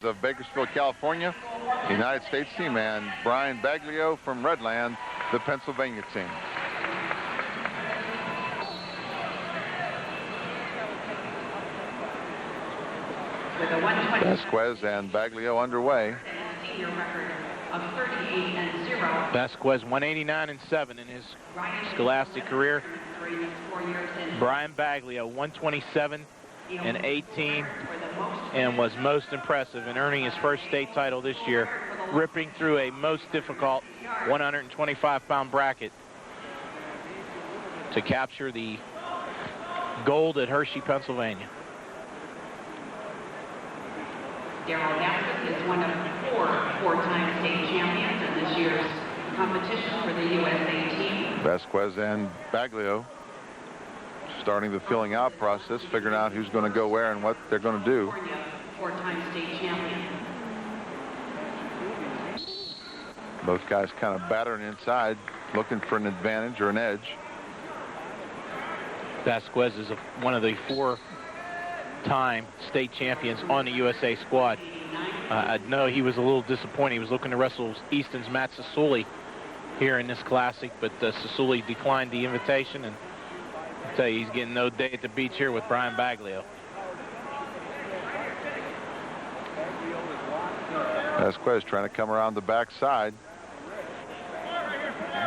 of Bakersfield, California, the United States team, and Brian Baglio from Redland, the Pennsylvania team. Vasquez and Baglio underway. Vasquez 189-7 in his scholastic career. Brian Baglio 127-18 and was most impressive in earning his first state title this year, ripping through a most difficult 125-pound bracket to capture the gold at Hershey, Pennsylvania. Darrell is one of four-time state champions in this year's competition for the USA team. Vasquez and Baglio starting the filling out process, figuring out who's going to go where and what they're going to do. Four-time state champion. Both guys kind of battering inside, looking for an advantage or an edge. Vasquez is one of the four-time state champions on the USA squad. I know he was a little disappointed. He was looking to wrestle Easton's Matt Sasuli here in this classic, but Sasuli declined the invitation, and I'll tell you, he's getting no day at the beach here with Brian Baglio. Vasquez trying to come around the backside.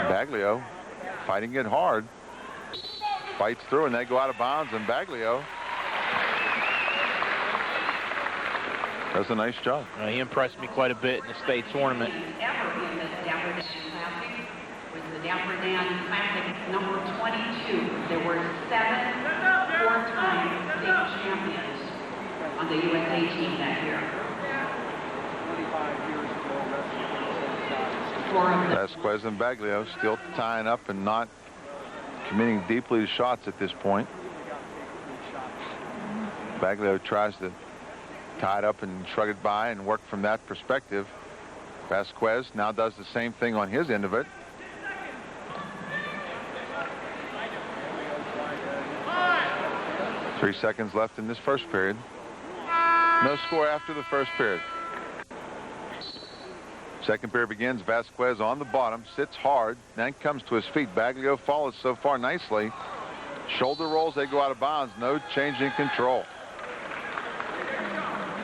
Baglio fighting it hard. Fights through, and they go out of bounds, and Baglio does a nice job. He impressed me quite a bit in the state tournament. Was the Dapper Classic number 22. There were 7 four-time state champions on the USA team that year. Vasquez and Baglio still tying up and not committing deeply to shots at this point. Baglio tries to tie it up and shrug it by and work from that perspective. Vasquez now does the same thing on his end of it. Three seconds left in this first period. No score after the first period. Second period begins. Vasquez on the bottom, sits hard, then comes to his feet. Baglio follows so far nicely. Shoulder rolls, they go out of bounds. No change in control.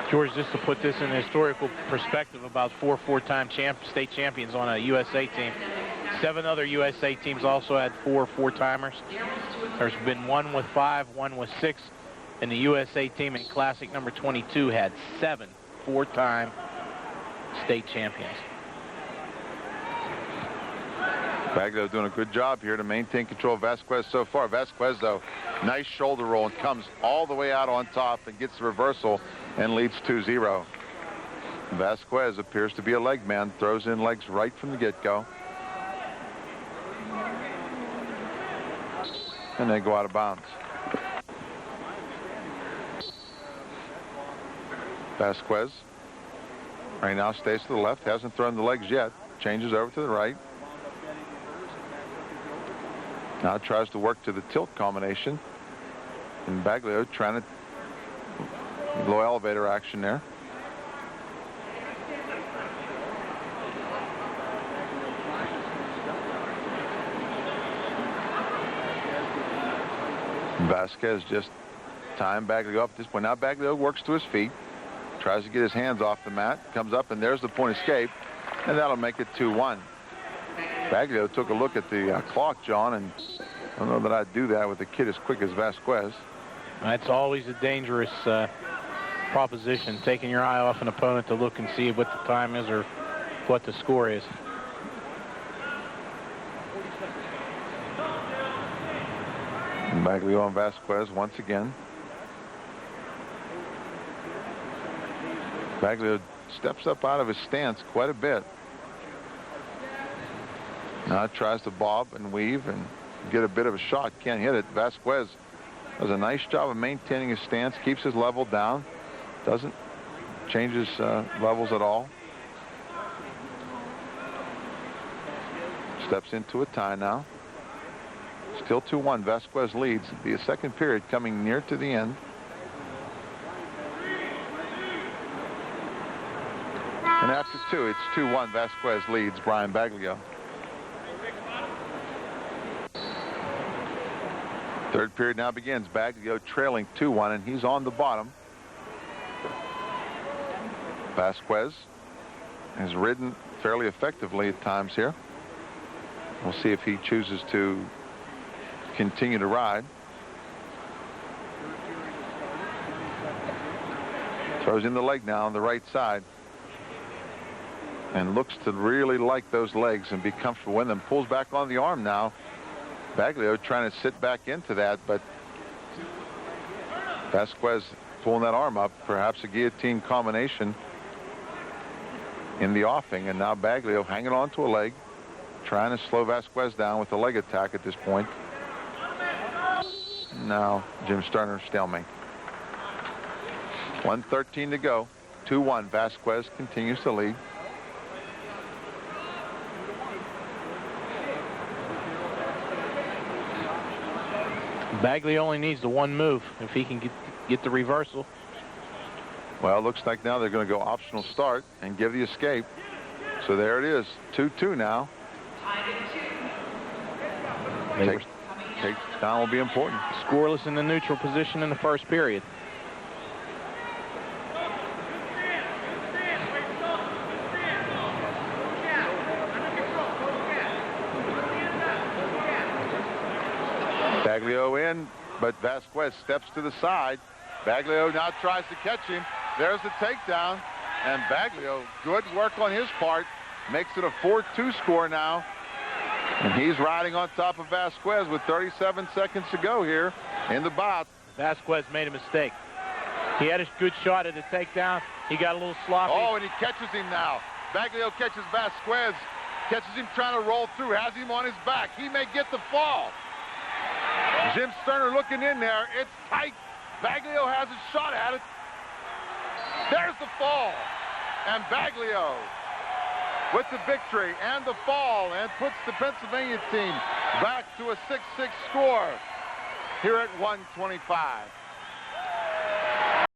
George, just to put this in historical perspective, about four-time state champions on a USA team. 7 other USA teams also had four-timers. There's been 1 with 5, 1 with 6, and the USA team in Classic number 22 had 7 four-time state champions. Baglio doing a good job here to maintain control of Vasquez so far. Vasquez, though, nice shoulder roll and comes all the way out on top and gets the reversal and leads 2-0. Vasquez appears to be a leg man, throws in legs right from the get-go. And they go out of bounds. Vasquez right now stays to the left, hasn't thrown the legs yet, changes over to the right. Now tries to work to the tilt combination. And Baglio trying to low elevator action there. Vasquez just tying Baglio up at this point. Now Baglio works to his feet, tries to get his hands off the mat, comes up, and there's the point escape, and that'll make it 2-1. Baglio took a look at the clock, John, and I don't know that I'd do that with a kid as quick as Vasquez. That's always a dangerous proposition, taking your eye off an opponent to look and see what the time is or what the score is. Baglio and Vasquez once again. Baglio steps up out of his stance quite a bit. Now tries to bob and weave and get a bit of a shot. Can't hit it. Vasquez does a nice job of maintaining his stance, keeps his level down, doesn't change his levels at all. Steps into a tie now. Still 2-1. Vasquez leads. The second period coming near to the end. And after 2, it's 2-1. Vasquez leads Brian Baglio. Third period now begins. Baglio trailing 2-1, and he's on the bottom. Vasquez has ridden fairly effectively at times here. We'll see if he chooses to continue to ride. Throws in the leg now on the right side. And looks to really like those legs and be comfortable with them. Pulls back on the arm now. Baglio trying to sit back into that, but Vasquez pulling that arm up. Perhaps a guillotine combination in the offing. And now Baglio hanging on to a leg, trying to slow Vasquez down with a leg attack at this point. Now Jim Sterner stalemate. 1:13 to go. 2-1. Vasquez continues to lead. Baglio only needs the one move if he can get the reversal. Well, it looks like now they're going to go optional start and give the escape. So there it is. 2-2 now. Takedown will be important. Scoreless in the neutral position in the first period. Baglio in, but Vasquez steps to the side. Baglio now tries to catch him. There's the takedown, and Baglio, good work on his part, makes it a 4-2 score now. And he's riding on top of Vasquez with 37 seconds to go here in the bout. Vasquez made a mistake. He had a good shot at the takedown. He got a little sloppy. Oh, and he catches him now. Baglio catches Vasquez, catches him trying to roll through, has him on his back. He may get the fall. Jim Sterner looking in there. It's tight. Baglio has a shot at it. There's the fall. And Baglio with the victory and the fall, and puts the Pennsylvania team back to a 6-6 score here at 125.